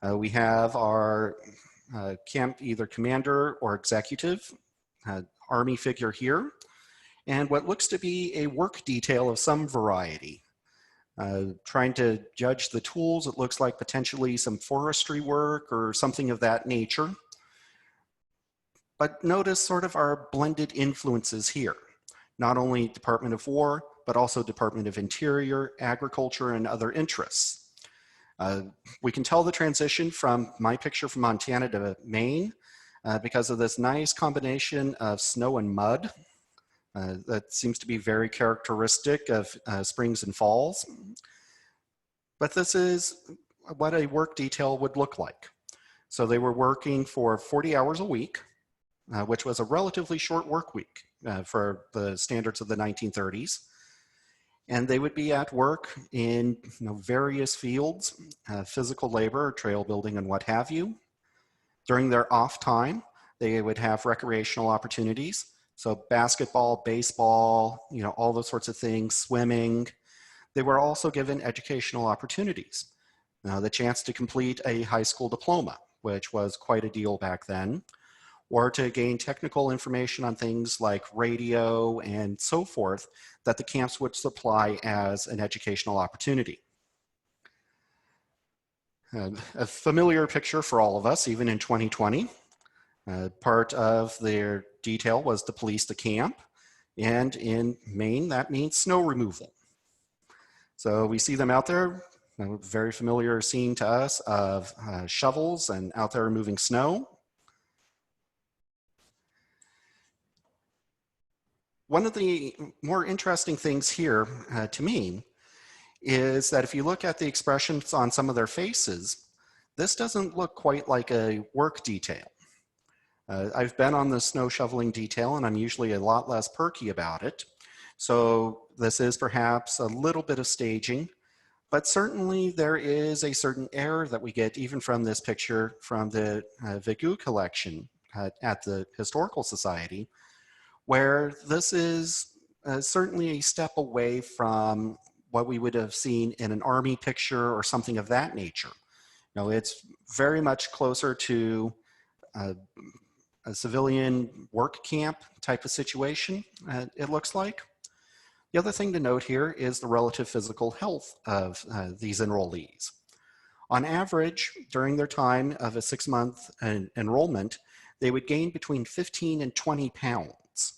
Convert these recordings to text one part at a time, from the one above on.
We have our camp either commander or executive Army figure here, and what looks to be a work detail of some variety. Trying to judge the tools, it looks like potentially some forestry work or something of that nature. But notice sort of our blended influences here. Not only Department of War, but also Department of Interior, Agriculture, and other interests. We can tell the transition from my picture from Montana to Maine because of this nice combination of snow and mud. That seems to be very characteristic of springs and falls. But this is what a work detail would look like. So they were working for 40 hours a week, which was a relatively short work week for the standards of the 1930s. And they would be at work in various fields, physical labor, trail building, and what have you. During their off time, they would have recreational opportunities. So basketball, baseball, all those sorts of things, swimming. They were also given educational opportunities. The chance to complete a high school diploma, which was quite a deal back then, or to gain technical information on things like radio and so forth that the camps would supply as an educational opportunity. A familiar picture for all of us, even in 2020. Part of their detail was to police the camp, and in Maine, that means snow removal. So we see them out there, very familiar scene to us of shovels and out there removing snow. One of the more interesting things here to me is that if you look at the expressions on some of their faces, this doesn't look quite like a work detail. I've been on the snow shoveling detail and I'm usually a lot less perky about it. So this is perhaps a little bit of staging, but certainly there is a certain air that we get even from this picture from the Vigu collection at the Historical Society, where this is certainly a step away from what we would have seen in an army picture or something of that nature. It's very much closer to a civilian work camp type of situation, it looks like. The other thing to note here is the relative physical health of these enrollees. On average, during their time of a 6-month enrollment, they would gain between 15 and 20 pounds.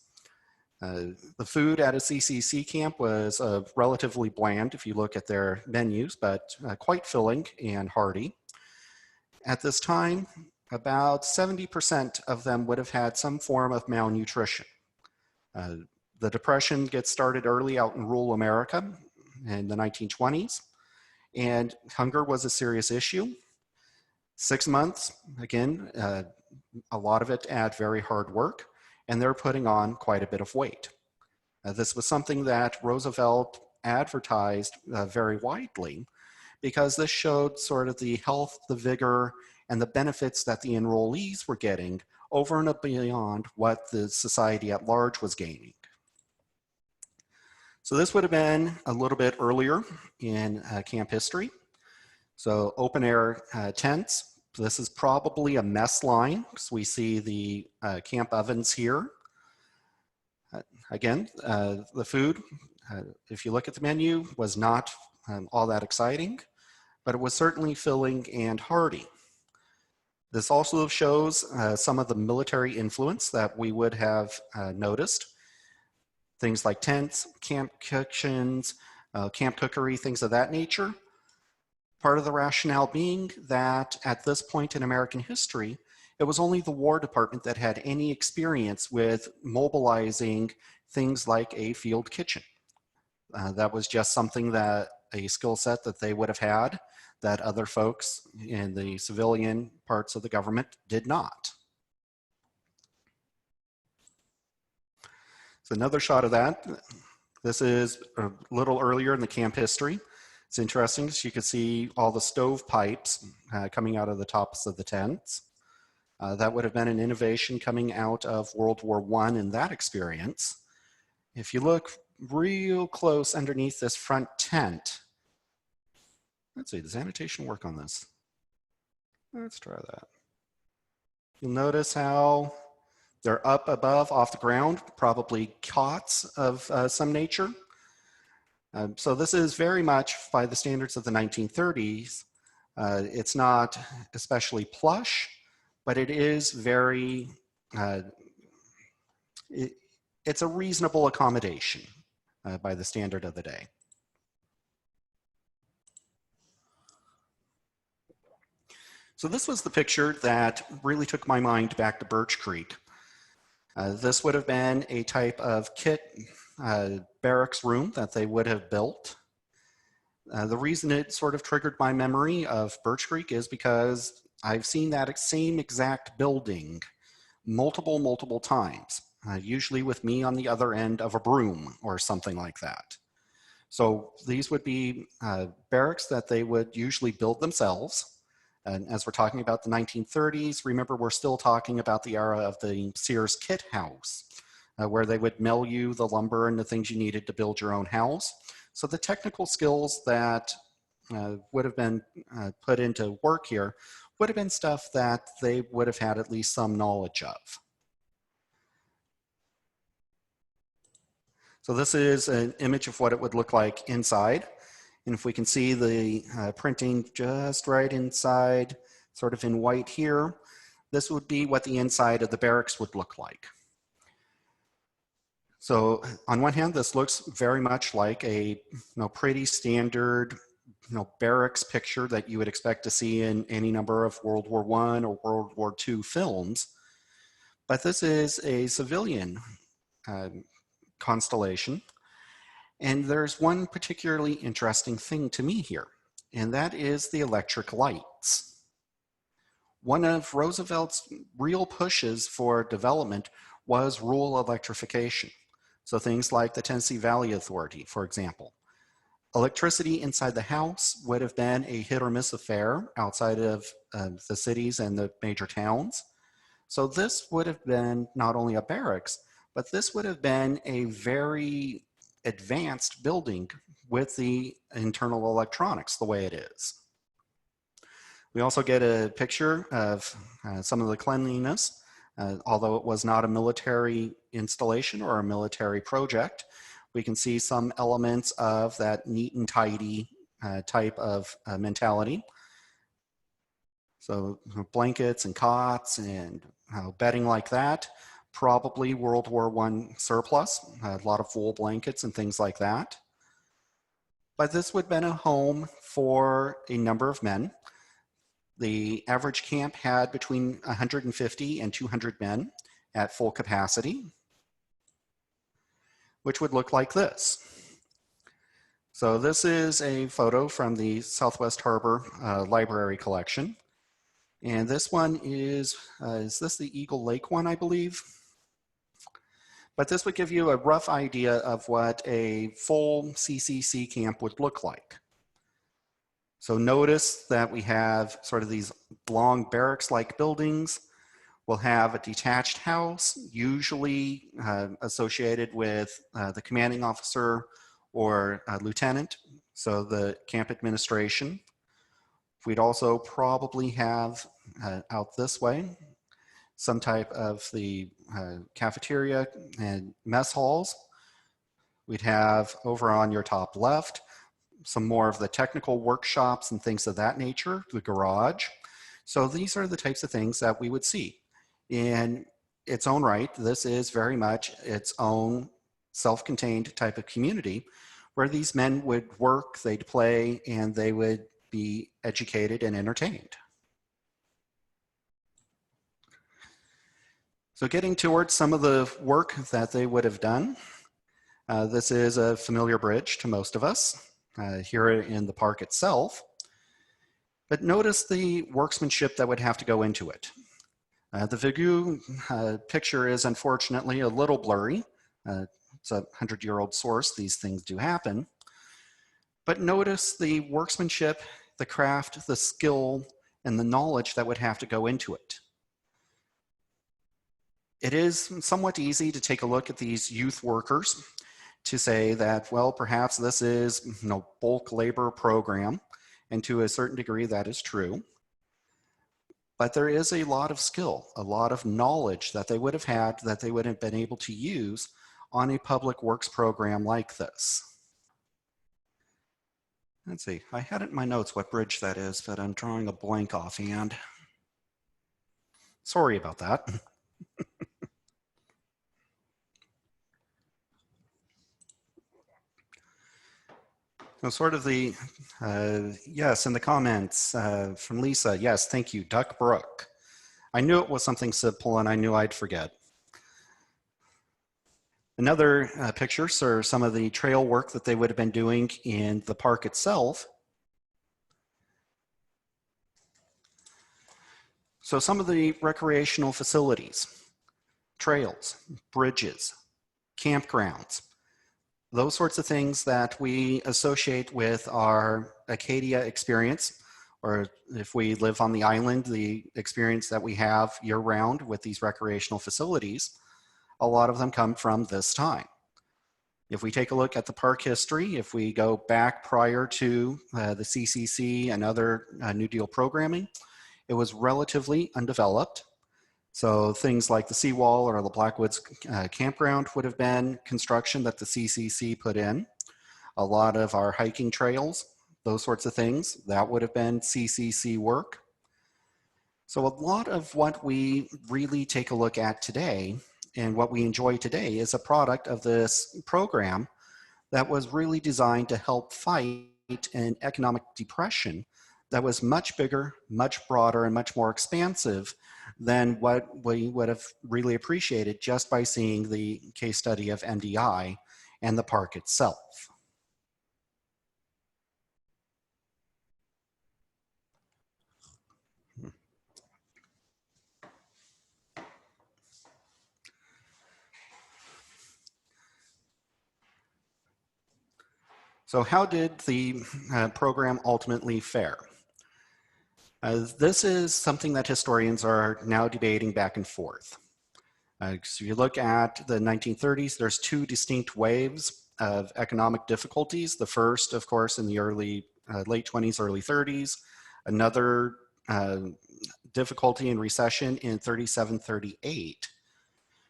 The food at a CCC camp was relatively bland if you look at their menus, but quite filling and hearty. At this time, about 70% of them would have had some form of malnutrition. The Depression gets started early out in rural America in the 1920s, and hunger was a serious issue. 6 months, again, a lot of it at very hard work, and they're putting on quite a bit of weight. This was something that Roosevelt advertised very widely because this showed sort of the health, the vigor, and the benefits that the enrollees were getting over and beyond what the society at large was gaining. So this would have been a little bit earlier in camp history. So open air tents. This is probably a mess line because we see the camp ovens here. Again, the food, if you look at the menu, was not all that exciting, but it was certainly filling and hearty. This also shows some of the military influence that we would have noticed. Things like tents, camp kitchens, camp cookery, things of that nature. Part of the rationale being that at this point in American history, it was only the War Department that had any experience with mobilizing things like a field kitchen. That was just something that a skill set that they would have had that other folks in the civilian parts of the government did not. So another shot of that. This is a little earlier in the camp history. It's interesting, so you can see all the stovepipes coming out of the tops of the tents. That would have been an innovation coming out of World War I in that experience. If you look real close underneath this front tent, let's see, does annotation work on this? Let's try that. You'll notice how they're up above off the ground, probably cots of some nature. So this is very much by the standards of the 1930s. It's not especially plush, but it is very, it's a reasonable accommodation by the standard of the day. So this was the picture that really took my mind back to Birch Creek. This would have been a type of kit barracks room that they would have built. The reason it sort of triggered my memory of Birch Creek is because I've seen that same exact building multiple times, usually with me on the other end of a broom or something like that. So these would be barracks that they would usually build themselves. And as we're talking about the 1930s, remember we're still talking about the era of the Sears kit house, where they would mail you the lumber and the things you needed to build your own house. So the technical skills that would have been put into work here would have been stuff that they would have had at least some knowledge of. So this is an image of what it would look like inside. And if we can see the printing just right inside, sort of in white here, this would be what the inside of the barracks would look like. So on one hand, this looks very much like a pretty standard barracks picture that you would expect to see in any number of World War I or World War II films. But this is a civilian constellation. And there's one particularly interesting thing to me here, and that is the electric lights. One of Roosevelt's real pushes for development was rural electrification. So things like the Tennessee Valley Authority, for example. Electricity inside the house would have been a hit or miss affair outside of the cities and the major towns. So this would have been not only a barracks, but this would have been a very advanced building with the internal electronics the way it is. We also get a picture of some of the cleanliness, although it was not a military installation or a military project. We can see some elements of that neat and tidy type of mentality. So blankets and cots and bedding like that. Probably World War I surplus, a lot of wool blankets and things like that. But this would have been a home for a number of men. The average camp had between 150 and 200 men at full capacity, which would look like this. So this is a photo from the Southwest Harbor Library collection. And this one is this the Eagle Lake one, I believe? But this would give you a rough idea of what a full CCC camp would look like. So notice that we have sort of these long barracks-like buildings. We'll have a detached house, usually associated with the commanding officer or a lieutenant, so the camp administration. We'd also probably have out this way some type of the cafeteria and mess halls. We'd have over on your top left some more of the technical workshops and things of that nature, the garage. So these are the types of things that we would see. In its own right, this is very much its own self-contained type of community where these men would work, they'd play, and they would be educated and entertained. So getting towards some of the work that they would have done, this is a familiar bridge to most of us here in the park itself. But notice the workmanship that would have to go into it. The Vigu picture is unfortunately a little blurry. It's a 100-year-old source. These things do happen. But notice the workmanship, the craft, the skill, and the knowledge that would have to go into it. It is somewhat easy to take a look at these youth workers to say that, well, perhaps this is bulk labor program, and to a certain degree that is true. But there is a lot of skill, a lot of knowledge that they would have had that they would have been able to use on a public works program like this. Let's see, I had it in my notes what bridge that is, but I'm drawing a blank offhand. Sorry about that. So sort of the, yes, in the comments from Lisa, yes, thank you, Duck Brook. I knew it was something simple and I knew I'd forget. Another picture are some of the trail work that they would have been doing in the park itself. So some of the recreational facilities, trails, bridges, campgrounds, those sorts of things that we associate with our Acadia experience, or if we live on the island, the experience that we have year round with these recreational facilities, a lot of them come from this time. If we take a look at the park history, if we go back prior to the CCC and other New Deal programming, it was relatively undeveloped. So things like the seawall or the Blackwoods campground would have been construction that the CCC put in. A lot of our hiking trails, those sorts of things, that would have been CCC work. So a lot of what we really take a look at today and what we enjoy today is a product of this program that was really designed to help fight an economic depression that was much bigger, much broader, and much more expansive than what we would have really appreciated just by seeing the case study of MDI and the park itself. So how did the program ultimately fare? This is something that historians are now debating back and forth. So you look at the 1930s, there's two distinct waves of economic difficulties. The first, of course, in the late 20s, early 30s. Another difficulty in recession in 37, 38.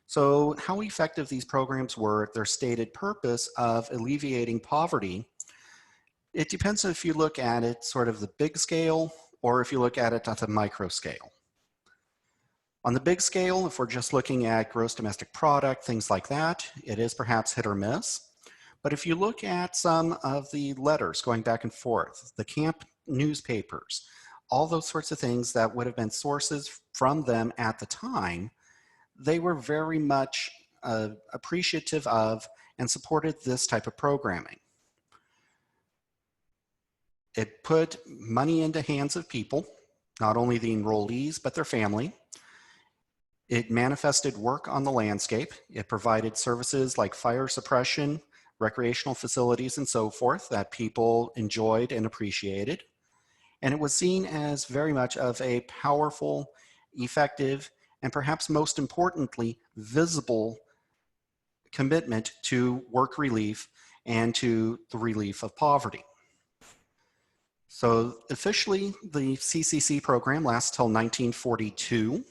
So how effective these programs were, their stated purpose of alleviating poverty, it depends if you look at it sort of the big scale or if you look at it at the micro scale. On the big scale, if we're just looking at gross domestic product, things like that, it is perhaps hit or miss. But if you look at some of the letters going back and forth, the camp newspapers, all those sorts of things that would have been sources from them at the time, they were very much appreciative of and supported this type of programming. It put money into hands of people, not only the enrollees, but their family. It manifested work on the landscape. It provided services like fire suppression, recreational facilities, and so forth that people enjoyed and appreciated. And it was seen as very much of a powerful, effective, and perhaps most importantly, visible commitment to work relief and to the relief of poverty. So officially, the CCC program lasts till 1942.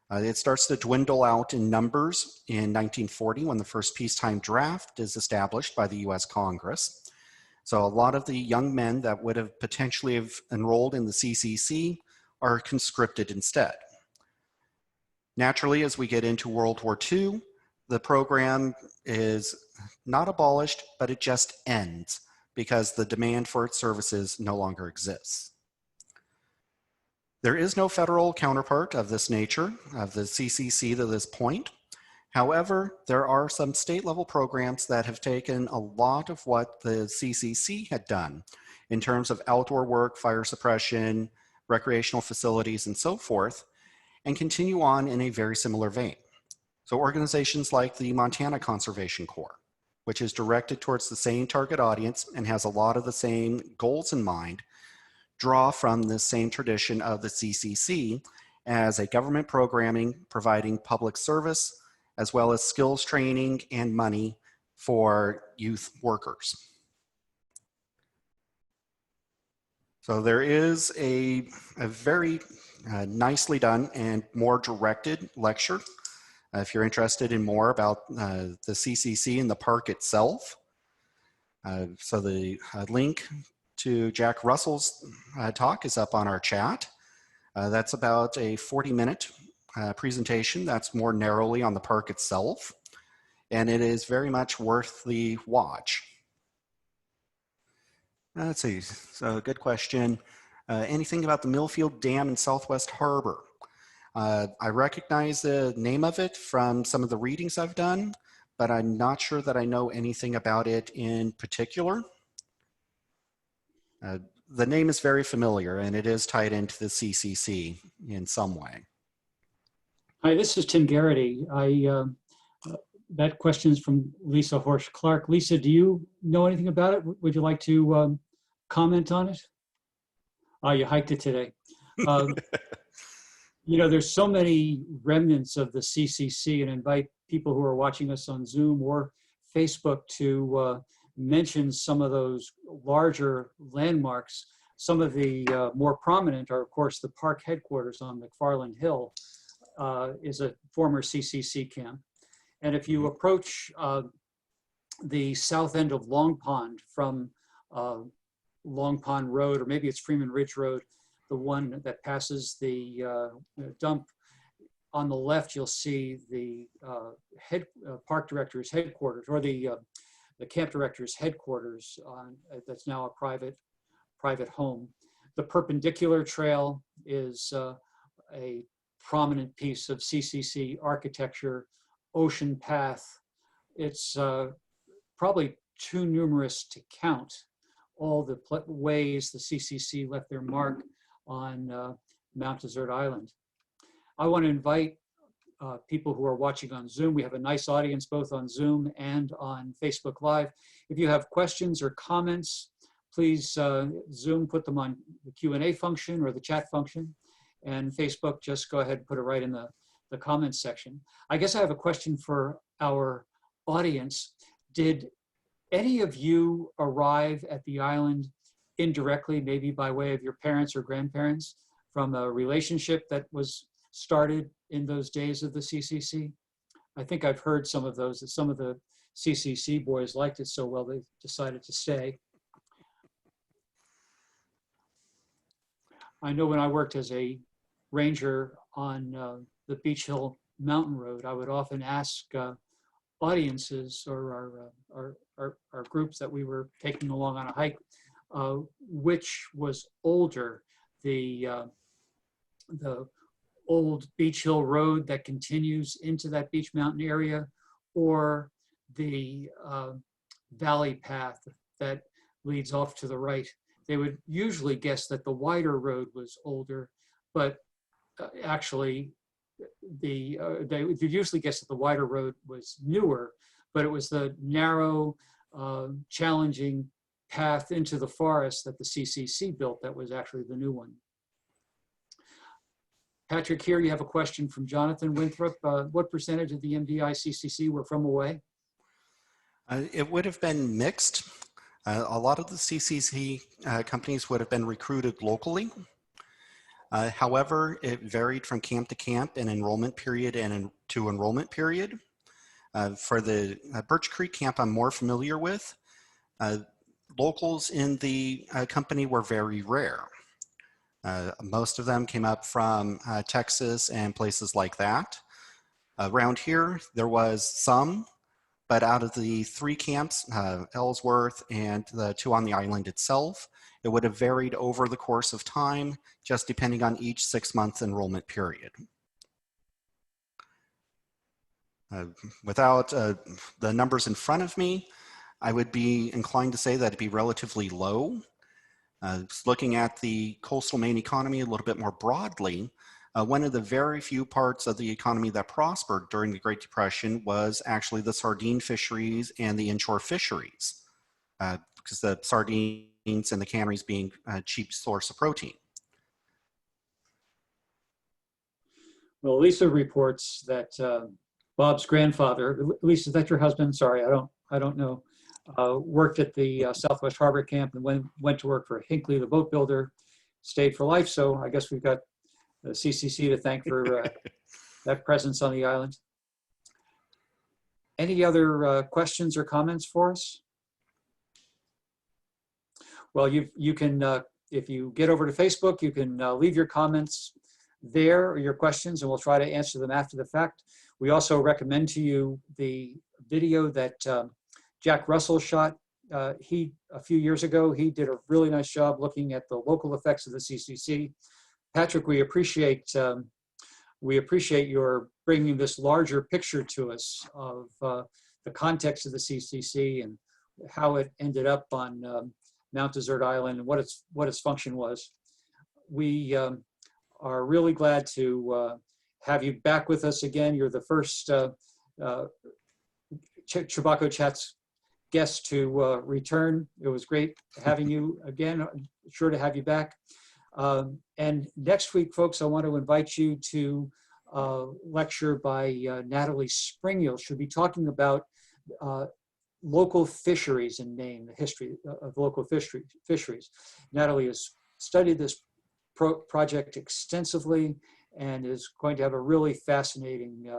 It starts to dwindle out in numbers in 1940 when the first peacetime draft is established by the US Congress. So a lot of the young men that would have potentially have enrolled in the CCC are conscripted instead. Naturally, as we get into World War II, the program is not abolished, but it just ends because the demand for its services no longer exists. There is no federal counterpart of this nature, of the CCC to this point. However, there are some state level programs that have taken a lot of what the CCC had done in terms of outdoor work, fire suppression, recreational facilities, and so forth, and continue on in a very similar vein. So organizations like the Montana Conservation Corps, which is directed towards the same target audience and has a lot of the same goals in mind, draw from the same tradition of the CCC as a government programming providing public service as well as skills training and money for youth workers. So there is a very nicely done and more directed lecture. If you're interested in more about the CCC and the park itself. So the link to Jack Russell's talk is up on our chat. That's about a 40-minute presentation that's more narrowly on the park itself, and it is very much worth the watch. Let's see, so good question. Anything about the Millfield Dam in Southwest Harbor? I recognize the name of it from some of the readings I've done, but I'm not sure that I know anything about it in particular. The name is very familiar, and it is tied into the CCC in some way. Hi, this is Tim Garrity. That question is from Lisa Horsch-Clark. Lisa, do you know anything about it? Would you like to comment on it? Oh, you hiked it today. You know, there's so many remnants of the CCC, and invite people who are watching us on Zoom or Facebook to mention some of those larger landmarks. Some of the more prominent are, of course, the park headquarters on McFarland Hill is a former CCC camp. And if you approach the south end of Long Pond from Long Pond Road, or maybe it's Freeman Ridge Road, the one that passes the dump, on the left you'll see the park director's headquarters, or the camp director's headquarters that's now a private home. The perpendicular trail is a prominent piece of CCC architecture. Ocean Path, it's probably too numerous to count all the ways the CCC left their mark on Mount Desert Island. I want to invite people who are watching on Zoom. We have a nice audience both on Zoom and on Facebook Live. If you have questions or comments, please Zoom, put them on the Q&A function or the chat function, and Facebook, just go ahead and put it right in the comments section. I guess I have a question for our audience. Did any of you arrive at the island indirectly, maybe by way of your parents or grandparents, from a relationship that was started in those days of the CCC? I think I've heard some of those, that some of the CCC boys liked it so well they decided to stay. I know when I worked as a ranger on the Beach Hill Mountain Road, I would often ask audiences or our groups that we were taking along on a hike, which was older, the old Beach Hill Road that continues into that Beach Mountain area, or the valley path that leads off to the right. They would usually guess that the wider road was older, but actually they would usually guess that the wider road was newer, but it was the narrow, challenging path into the forest that the CCC built that was actually the new one. Patrick, here you have a question from Jonathan Winthrop. What percentage of the MDI CCC were from away? It would have been mixed. A lot of the CCC companies would have been recruited locally. However, it varied from camp to camp and enrollment period and to enrollment period. For the Birch Creek camp I'm more familiar with, locals in the company were very rare. Most of them came up from Texas and places like that. Around here, there was some, but out of the 3 camps, Ellsworth and the 2 on the island itself, it would have varied over the course of time, just depending on each 6-month enrollment period. Without the numbers in front of me, I would be inclined to say that it'd be relatively low. Looking at the coastal Maine economy a little bit more broadly, one of the very few parts of the economy that prospered during the Great Depression was actually the sardine fisheries and the inshore fisheries, because the sardines and the canneries being a cheap source of protein. Well, Lisa reports that Bob's grandfather, Lisa, is that your husband? Sorry, I don't know. Worked at the Southwest Harbor Camp and went to work for Hinckley, the boat builder, stayed for life. So I guess we've got CCC to thank for that presence on the island. Any other questions or comments for us? Well, you can, if you get over to Facebook, you can leave your comments there or your questions, and we'll try to answer them after the fact. We also recommend to you the video that Jack Russell shot. A few years ago, he did a really nice job looking at the local effects of the CCC. Patrick, we appreciate your bringing this larger picture to us of the context of the CCC and how it ended up on Mount Desert Island and what its function was. We are really glad to have you back with us again. You're the first Chebacco Chats guest to return. It was great having you again. I'm sure to have you back. And next week, folks, I want to invite you to a lecture by Natalie Springill. She'll be talking about local fisheries in Maine, the history of local fisheries. Natalie has studied this project extensively and is going to have a really fascinating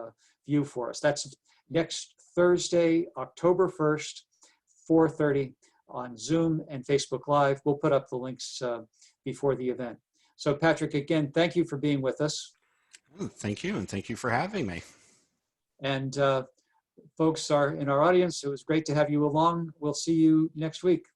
view for us. That's next Thursday, October 1st, 4:30 on Zoom and Facebook Live. We'll put up the links before the event. So Patrick, again, thank you for being with us. Thank you, and thank you for having me. And folks in our audience, it was great to have you along. We'll see you next week.